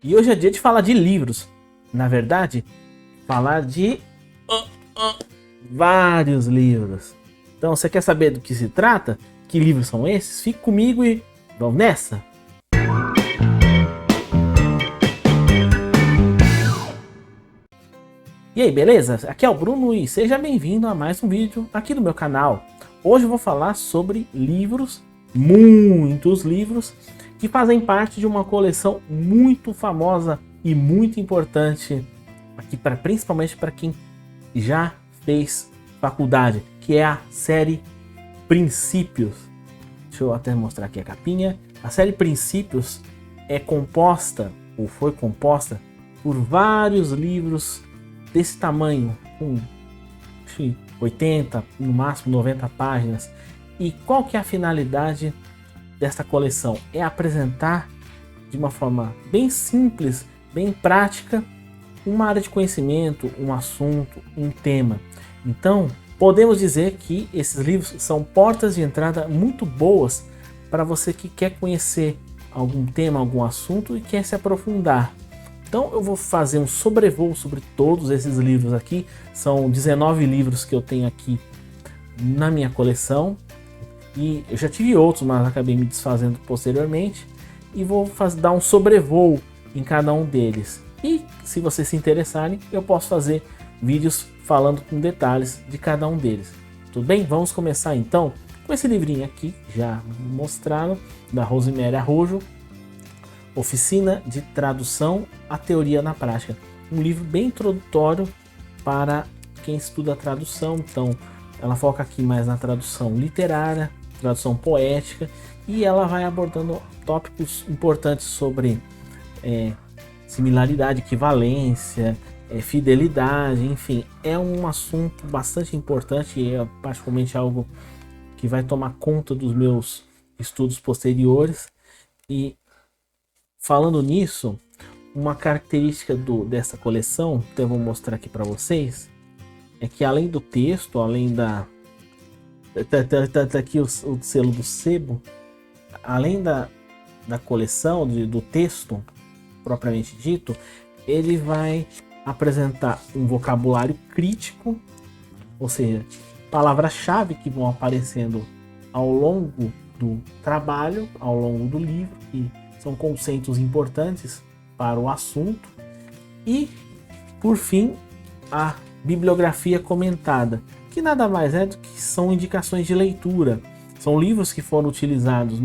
E hoje é dia de falar de livros. Na verdade, falar de vários livros. Então, você quer saber do que se trata? Que livros são esses? Fique comigo e vamos nessa! E aí, beleza? Aqui é o Bruno e seja bem-vindo a mais um vídeo aqui do meu canal. Hoje eu vou falar sobre livros, muitos livros, que fazem parte de uma coleção muito famosa e muito importante, aqui principalmente para quem já fez faculdade, que é a série Princípios. Deixa eu até mostrar aqui a capinha. A série Princípios é composta, ou foi composta, por vários livros desse tamanho, com 80, no máximo 90 páginas. E qual que é a finalidade dessa coleção? É apresentar de uma forma bem simples, bem prática, uma área de conhecimento, um assunto, um tema. Então, podemos dizer que esses livros são portas de entrada muito boas para você que quer conhecer algum tema, algum assunto e quer se aprofundar. Então eu vou fazer um sobrevoo sobre todos esses livros aqui. São 19 livros que eu tenho aqui na minha coleção. E eu já tive outros, mas acabei me desfazendo posteriormente. E vou dar um sobrevoo em cada um deles. E se vocês se interessarem, eu posso fazer vídeos falando com detalhes de cada um deles. Tudo bem? Vamos começar então com esse livrinho aqui, já mostraram, da Rosemary Arrojo. Oficina de Tradução, a Teoria na Prática. Um livro bem introdutório para quem estuda tradução. Então, ela foca aqui mais na tradução literária, tradução poética, e ela vai abordando tópicos importantes sobre similaridade, equivalência, fidelidade, enfim. É um assunto bastante importante e é particularmente algo que vai tomar conta dos meus estudos posteriores. E falando nisso, uma característica dessa coleção, que eu vou mostrar aqui para vocês, é que além do texto, além da... Tá aqui o selo do sebo, além da coleção, do texto propriamente dito, ele vai apresentar um vocabulário crítico, ou seja, palavras-chave que vão aparecendo ao longo do trabalho, ao longo do livro, e são conceitos importantes para o assunto. E, por fim, a bibliografia comentada, que nada mais é do que são indicações de leitura. São livros que foram utilizados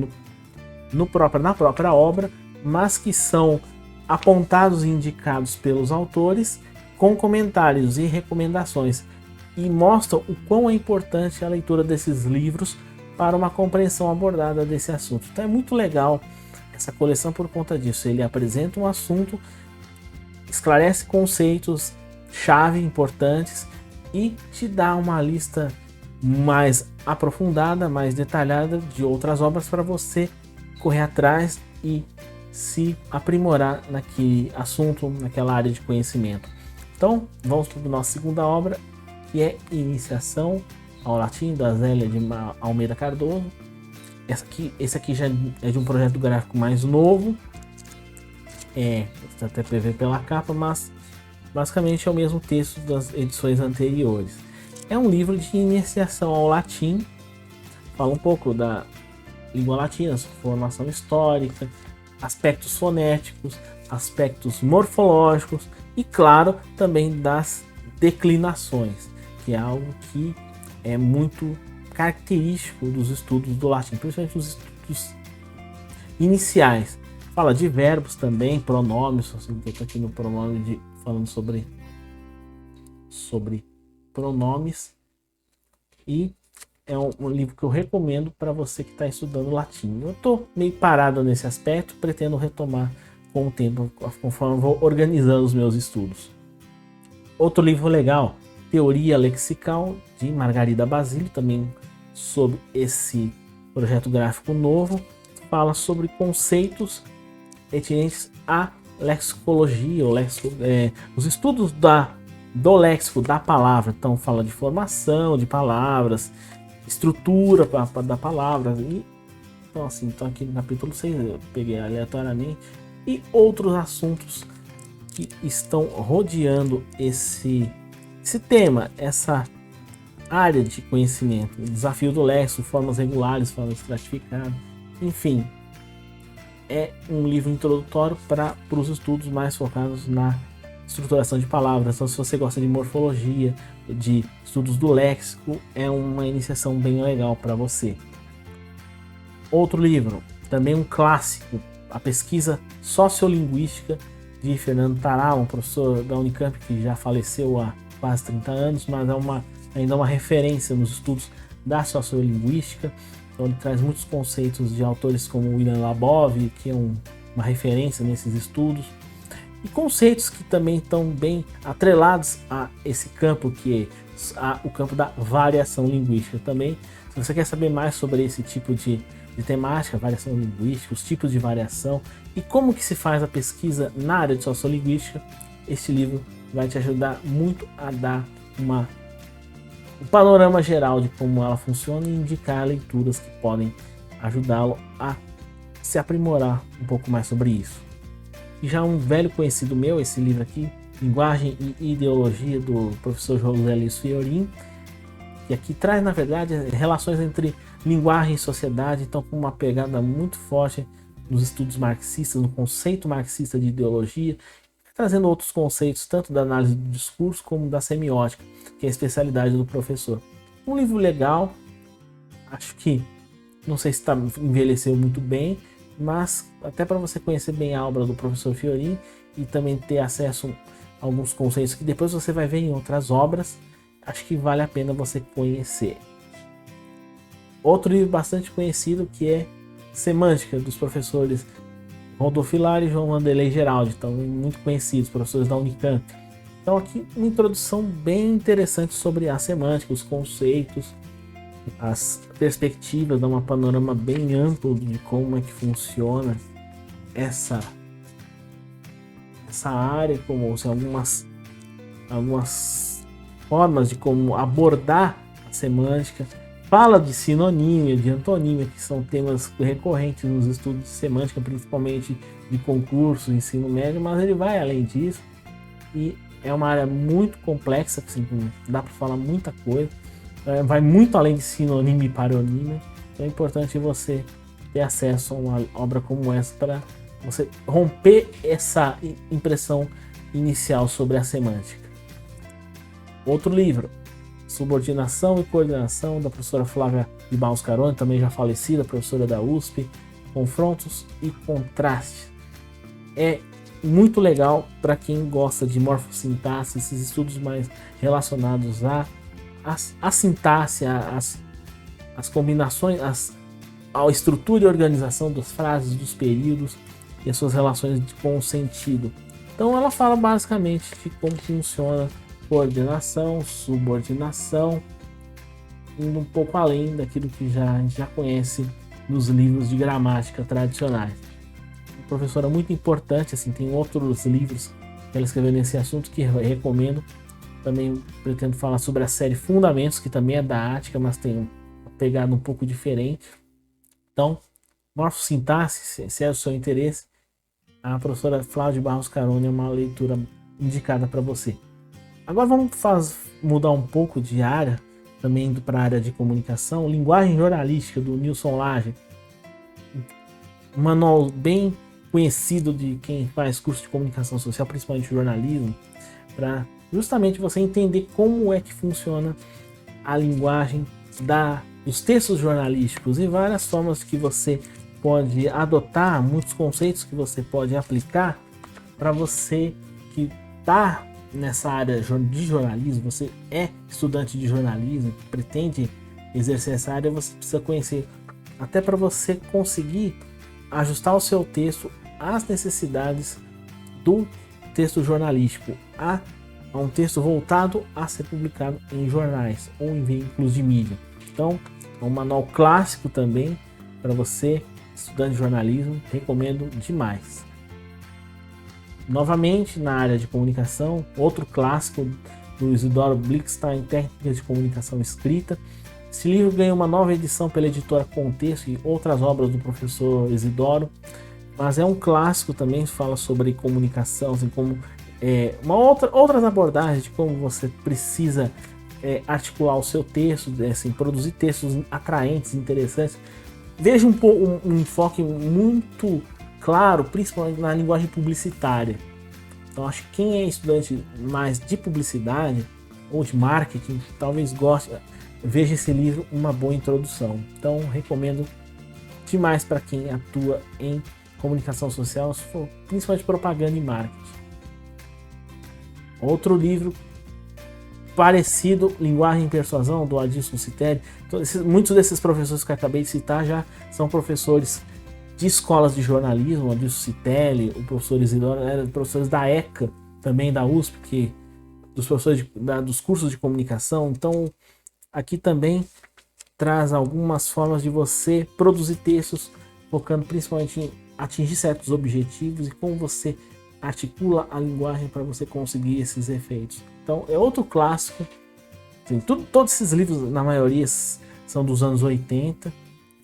na própria obra, mas que são apontados e indicados pelos autores com comentários e recomendações, e mostram o quão é importante a leitura desses livros para uma compreensão abordada desse assunto. Então é muito legal essa coleção por conta disso. Ele apresenta um assunto, esclarece conceitos chave importantes e te dá uma lista mais aprofundada, mais detalhada de outras obras para você correr atrás e se aprimorar naquele assunto, naquela área de conhecimento. Então vamos para a nossa segunda obra, que é Iniciação ao Latim, da Zélia de Almeida Cardoso. Esse aqui já é de um projeto gráfico mais novo, até ver pela capa, mas basicamente é o mesmo texto das edições anteriores. É um livro de iniciação ao latim, fala um pouco da língua latina, sua formação histórica, aspectos fonéticos, aspectos morfológicos e, claro, também das declinações, que é algo que é muito característico dos estudos do latim, principalmente os estudos iniciais. Fala de verbos também, pronomes, assim, eu tô aqui no pronome falando sobre pronomes, e é um livro que eu recomendo para você que está estudando latim. Eu estou meio parado nesse aspecto, pretendo retomar com o tempo, conforme eu vou organizando os meus estudos. Outro livro legal, Teoria Lexical, de Margarida Basílio, também sobre esse projeto gráfico novo, fala sobre conceitos pertinentes à lexicologia, os estudos do léxico, da palavra. Então fala de formação de palavras, estrutura da palavra. E, então aqui no capítulo 6 eu peguei aleatoriamente, e outros assuntos que estão rodeando esse tema, essa área de conhecimento. O desafio do léxico, formas regulares, formas estratificadas, enfim. É um livro introdutório para os estudos mais focados na estruturação de palavras. Então, se você gosta de morfologia, de estudos do léxico, é uma iniciação bem legal para você. Outro livro, também um clássico, A Pesquisa Sociolinguística, de Fernando Taral, um professor da Unicamp que já faleceu há quase 30 anos, mas ainda uma referência nos estudos da sociolinguística. Então ele traz muitos conceitos de autores como William Labov, que é uma referência nesses estudos, e conceitos que também estão bem atrelados a esse campo, que é o campo da variação linguística também. Se você quer saber mais sobre esse tipo de temática, variação linguística, os tipos de variação e como que se faz a pesquisa na área de sociolinguística, este livro vai te ajudar muito a dar um panorama geral de como ela funciona e indicar leituras que podem ajudá-lo a se aprimorar um pouco mais sobre isso. E já um velho conhecido meu, esse livro aqui, Linguagem e Ideologia, do professor José Luiz Fiorin, que aqui traz, na verdade, relações entre linguagem e sociedade, então com uma pegada muito forte nos estudos marxistas, no conceito marxista de ideologia, trazendo outros conceitos, tanto da análise do discurso como da semiótica, que é a especialidade do professor. Um livro legal, acho que, não sei se envelheceu muito bem, mas até para você conhecer bem a obra do professor Fiorin e também ter acesso a alguns conceitos que depois você vai ver em outras obras, acho que vale a pena você conhecer. Outro livro bastante conhecido que é Semântica, dos professores Rodolfo Hilário e João Wanderley Geraldi, então muito conhecidos, professores da Unicamp. Então aqui uma introdução bem interessante sobre a semântica, os conceitos, as perspectivas, dá um panorama bem amplo de como é que funciona essa área, como assim, algumas formas de como abordar a semântica. Fala de sinonímia, de antonímia, que são temas recorrentes nos estudos de semântica, principalmente de concurso, ensino médio, mas ele vai além disso e é uma área muito complexa, assim, dá para falar muita coisa, vai muito além de sinonímia e paronímia. Então é importante você ter acesso a uma obra como essa para você romper essa impressão inicial sobre a semântica. Outro livro, Subordinação e Coordenação, da professora Flávia de Barros Carone, também já falecida, professora da USP. Confrontos e Contrastes. É muito legal para quem gosta de morfossintaxe, esses estudos mais relacionados à sintaxe, às combinações, à estrutura e organização das frases, dos períodos e as suas relações com o sentido. Então ela fala basicamente de como funciona coordenação, subordinação, indo um pouco além daquilo que a gente já conhece nos livros de gramática tradicionais. Uma professora muito importante, assim, tem outros livros que ela escreveu nesse assunto que eu recomendo. Também pretendo falar sobre a série Fundamentos, que também é da Ática, mas tem uma pegada um pouco diferente. Então, morfossintaxe, se é o seu interesse, a professora Flávia de Barros Carone é uma leitura indicada para você. Agora vamos mudar um pouco de área, também indo para a área de comunicação. Linguagem Jornalística, do Nilson Lage. Um manual bem conhecido de quem faz curso de comunicação social, principalmente jornalismo, para justamente você entender como é que funciona a linguagem dos textos jornalísticos e várias formas que você pode adotar, muitos conceitos que você pode aplicar para você que está nessa área de jornalismo, você é estudante de jornalismo, pretende exercer essa área, você precisa conhecer, até para você conseguir ajustar o seu texto às necessidades do texto jornalístico, a um texto voltado a ser publicado em jornais ou em veículos de mídia. Então, é um manual clássico também para você, estudante de jornalismo, recomendo demais. Novamente, na área de comunicação, outro clássico do Isidoro Blickstein, Técnicas de Comunicação Escrita. Esse livro ganhou uma nova edição pela editora Contexto e outras obras do professor Isidoro. mas é um clássico também, fala sobre comunicação, assim, como outras abordagens de como você precisa articular o seu texto, assim, produzir textos atraentes, interessantes. Veja um enfoque muito claro, principalmente na linguagem publicitária. Então, acho que quem é estudante mais de publicidade ou de marketing, talvez goste, veja esse livro uma boa introdução. Então, recomendo demais para quem atua em comunicação social, principalmente propaganda e marketing. Outro livro parecido, Linguagem e Persuasão, do Adilson Citelli. Então, muitos desses professores que eu acabei de citar já são professores de escolas de jornalismo, o Adilson Citelli, o professor Isidoro, professores da ECA, também da USP, dos professores dos cursos de comunicação. Então, aqui também traz algumas formas de você produzir textos, focando principalmente em atingir certos objetivos e como você articula a linguagem para você conseguir esses efeitos. Então, é outro clássico. Assim, todos esses livros, na maioria, são dos anos 80,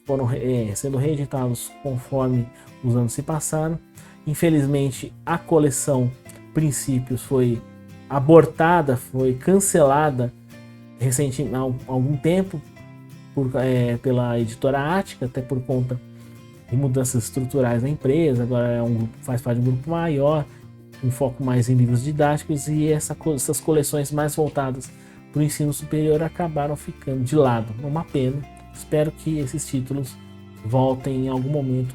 foram sendo reeditados conforme os anos se passaram. Infelizmente, a coleção Princípios foi abortada, foi cancelada recentemente, há algum tempo, pela editora Ática, até por conta de mudanças estruturais na empresa. Agora faz parte de um grupo maior, um foco mais em livros didáticos, e essas coleções mais voltadas para o ensino superior acabaram ficando de lado. Uma pena. Espero que esses títulos voltem em algum momento,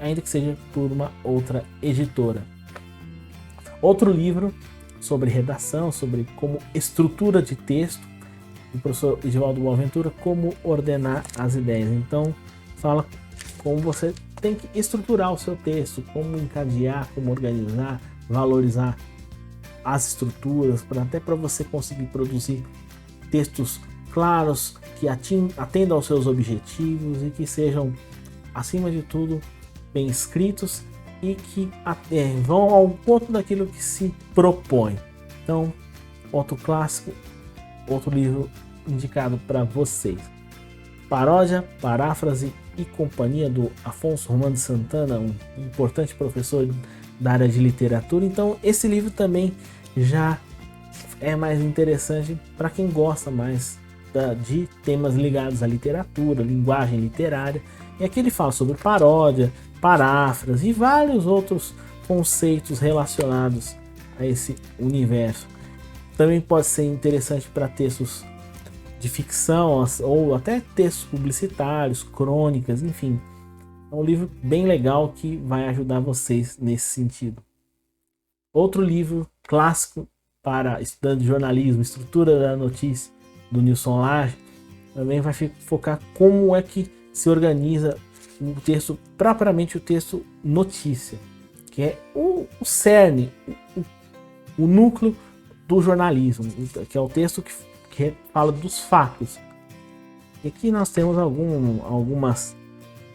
ainda que seja por uma outra editora. Outro livro sobre redação, sobre como estrutura de texto, do professor Edivaldo Boaventura, Como Ordenar as Ideias. Então, fala como você tem que estruturar o seu texto, como encadear, como organizar, valorizar as estruturas, até para você conseguir produzir textos claros, que atendam aos seus objetivos e que sejam, acima de tudo, bem escritos e que vão ao ponto daquilo que se propõe. Então, outro clássico, outro livro indicado para vocês. Paródia, Paráfrase e Companhia, do Afonso Romano de Santana, um importante professor da área de literatura. Então, esse livro também já é mais interessante para quem gosta mais de temas ligados à literatura, linguagem literária. E aqui ele fala sobre paródia, paráfrase e vários outros conceitos relacionados a esse universo. Também pode ser interessante para textos de ficção ou até textos publicitários, crônicas, enfim. É um livro bem legal que vai ajudar vocês nesse sentido. Outro livro clássico para estudantes de jornalismo, Estrutura da Notícia, do Nilson Lage, também vai focar como é que se organiza o texto, propriamente o texto notícia, que é o cerne, o núcleo do jornalismo, que é o texto que fala dos fatos. E aqui nós temos algumas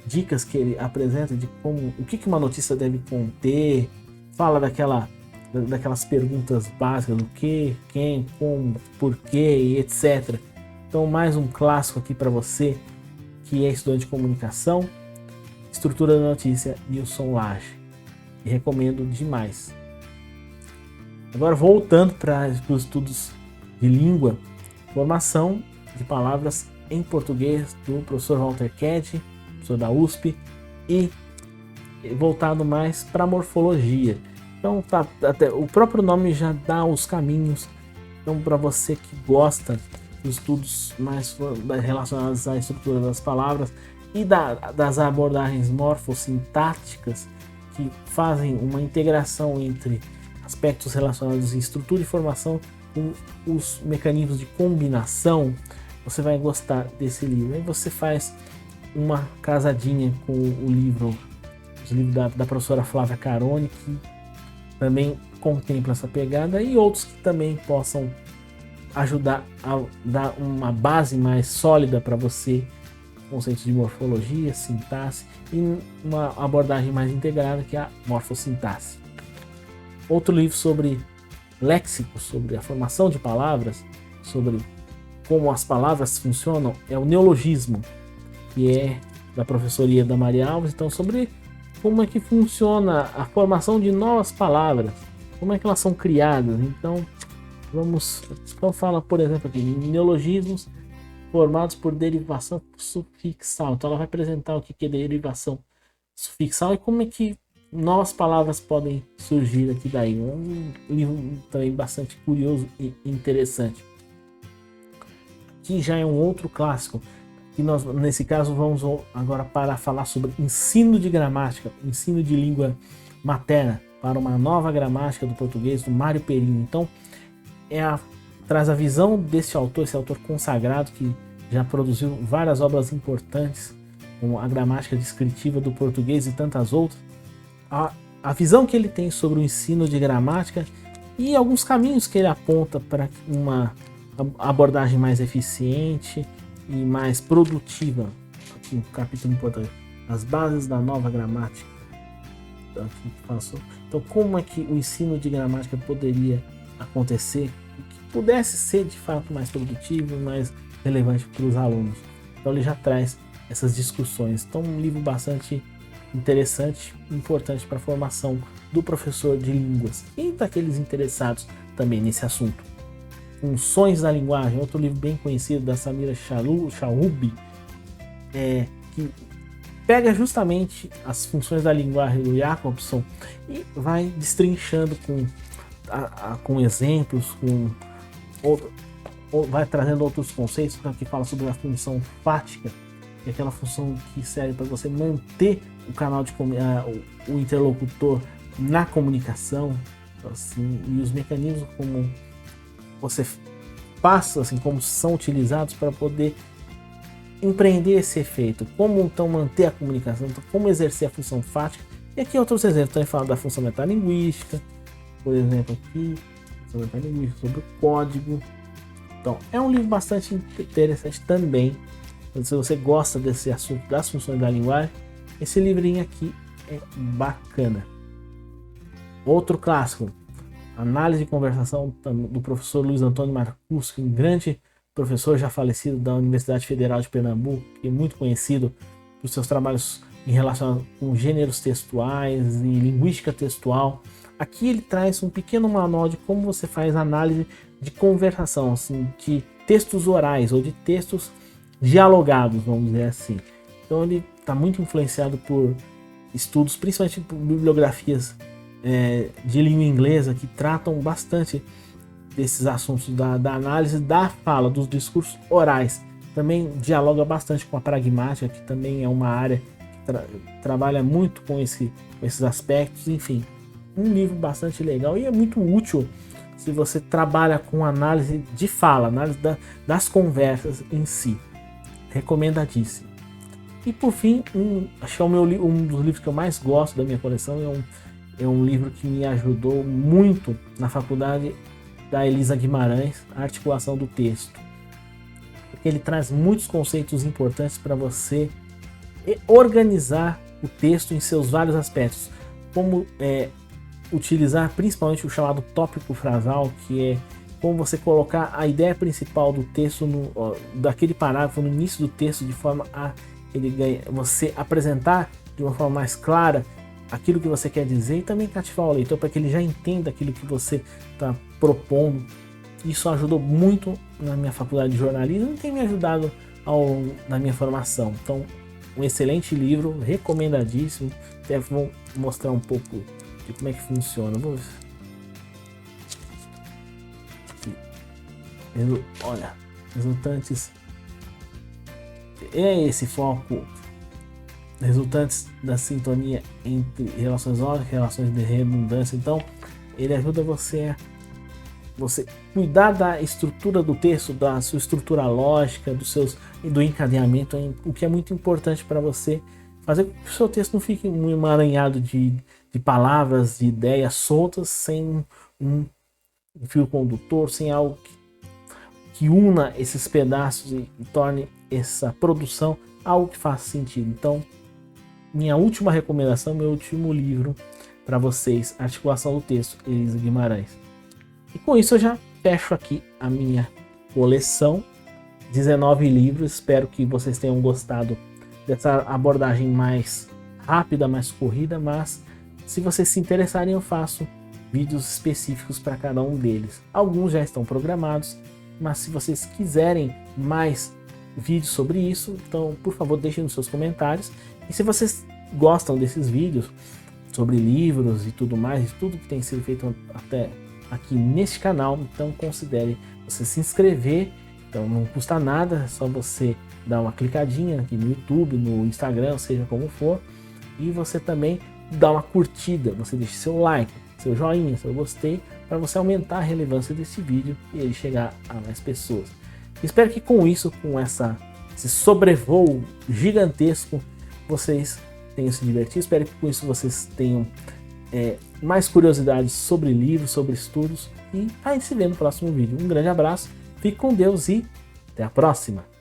dicas que ele apresenta de o que uma notícia deve conter, fala daquelas perguntas básicas do que, quem, como, porquê e etc. Então, mais um clássico aqui para você que é estudante de comunicação, Estrutura da Notícia, Nilson Lage. E recomendo demais. Agora, voltando para os estudos de língua, formação de palavras em português, do professor Walter Ked, professor da USP, e voltado mais para morfologia. Então, até o próprio nome já dá os caminhos. Então, para você que gosta dos estudos mais relacionados à estrutura das palavras e das abordagens morfossintáticas, que fazem uma integração entre aspectos relacionados à estrutura e formação com os mecanismos de combinação, você vai gostar desse livro. Aí você faz uma casadinha com os livros da professora Flávia Carone, que também contempla essa pegada, e outros que também possam ajudar a dar uma base mais sólida para você, conceitos de morfologia, sintaxe e uma abordagem mais integrada, que é a morfossintaxe. Outro livro sobre léxico, sobre a formação de palavras, sobre como as palavras funcionam, é o Neologismo, que é da professora Ieda Maria Alves. Então, sobre como é que funciona a formação de novas palavras, como é que elas são criadas. Então, fala, por exemplo, aqui, neologismos formados por derivação sufixal. Então, ela vai apresentar o que é derivação sufixal e como é que novas palavras podem surgir aqui daí. Um livro também bastante curioso e interessante. Aqui já é um outro clássico, que nós, nesse caso, vamos agora para falar sobre ensino de gramática, ensino de língua materna para uma nova gramática do português, do Mário Perino. Então, traz a visão desse autor, esse autor consagrado que já produziu várias obras importantes, como a gramática descritiva do português e tantas outras. A visão que ele tem sobre o ensino de gramática e alguns caminhos que ele aponta para uma abordagem mais eficiente e mais produtiva. Aqui um capítulo importante, as bases da nova gramática. Então, como é que o ensino de gramática poderia acontecer, que pudesse ser de fato mais produtivo e mais relevante para os alunos. Então ele já traz essas discussões. Então, um livro bastante interessante, importante para a formação do professor de línguas e daqueles interessados também nesse assunto. Funções da linguagem, outro livro bem conhecido da Samira Chaloub, que pega justamente as funções da linguagem do Jacobson e vai destrinchando com exemplos, vai trazendo outros conceitos, que fala sobre a função fática, que é aquela função que serve para você manter o canal o interlocutor na comunicação, assim, e os mecanismos como você passa, assim, como são utilizados para poder empreender esse efeito, como então manter a comunicação, então, como exercer a função fática. E aqui outros exemplos, também fala da função metalinguística, por exemplo aqui, função metalinguística, sobre o código. Então é um livro bastante interessante também. Então, se você gosta desse assunto das funções da linguagem, esse livrinho aqui é bacana. Outro clássico, Análise de Conversação, do professor Luiz Antônio Marcuschi, um grande professor já falecido da Universidade Federal de Pernambuco, que é muito conhecido por seus trabalhos em relação com gêneros textuais e linguística textual. Aqui ele traz um pequeno manual de como você faz análise de conversação, assim, de textos orais ou de textos dialogados, vamos dizer assim. Então ele está muito influenciado por estudos, principalmente por bibliografias de língua inglesa, que tratam bastante desses assuntos da análise da fala, dos discursos orais. Também dialoga bastante com a pragmática, que também é uma área que trabalha muito com esses aspectos. Enfim, um livro bastante legal e é muito útil se você trabalha com análise de fala, análise das conversas em si. Recomendadíssimo. E por fim, acho que é um dos livros que eu mais gosto da minha coleção, é um livro que me ajudou muito na faculdade, da Elisa Guimarães, A Articulação do Texto. Porque ele traz muitos conceitos importantes para você organizar o texto em seus vários aspectos. Como utilizar principalmente o chamado tópico frasal, que é como você colocar a ideia principal do texto, daquele parágrafo no início do texto, de forma a você apresentar de uma forma mais clara aquilo que você quer dizer e também cativar o leitor para que ele já entenda aquilo que você está propondo. Isso ajudou muito na minha faculdade de jornalismo e tem me ajudado na minha formação. Então, um excelente livro, recomendadíssimo. Até vou mostrar um pouco de como é que funciona. Olha, resultantes. É esse foco. Resultantes da sintonia entre relações lógicas e relações de redundância. Então, ele ajuda você cuidar da estrutura do texto, da sua estrutura lógica, do encadeamento, o que é muito importante para você fazer com que o seu texto não fique um emaranhado de palavras, de ideias soltas, sem um fio condutor, sem algo que una esses pedaços e torne essa produção algo que faça sentido. Então, minha última recomendação, meu último livro para vocês, Articulação do Texto, Elisa Guimarães. E com isso eu já fecho aqui a minha coleção, 19 livros. Espero que vocês tenham gostado dessa abordagem mais rápida, mais corrida, mas se vocês se interessarem eu faço vídeos específicos para cada um deles. Alguns já estão programados, mas se vocês quiserem mais vídeos sobre isso, então por favor deixem nos seus comentários. E se vocês gostam desses vídeos sobre livros e tudo mais, tudo que tem sido feito até aqui neste canal, então considere você se inscrever. Então não custa nada, é só você dar uma clicadinha aqui no YouTube, no Instagram, seja como for, e você também dá uma curtida, você deixa seu like, seu joinha, seu gostei, para você aumentar a relevância desse vídeo e ele chegar a mais pessoas. Espero que com isso, com esse sobrevoo gigantesco, vocês tenham se divertido. Espero que com isso vocês tenham mais curiosidades sobre livros, sobre estudos. E a gente se vê no próximo vídeo. Um grande abraço, fique com Deus e até a próxima!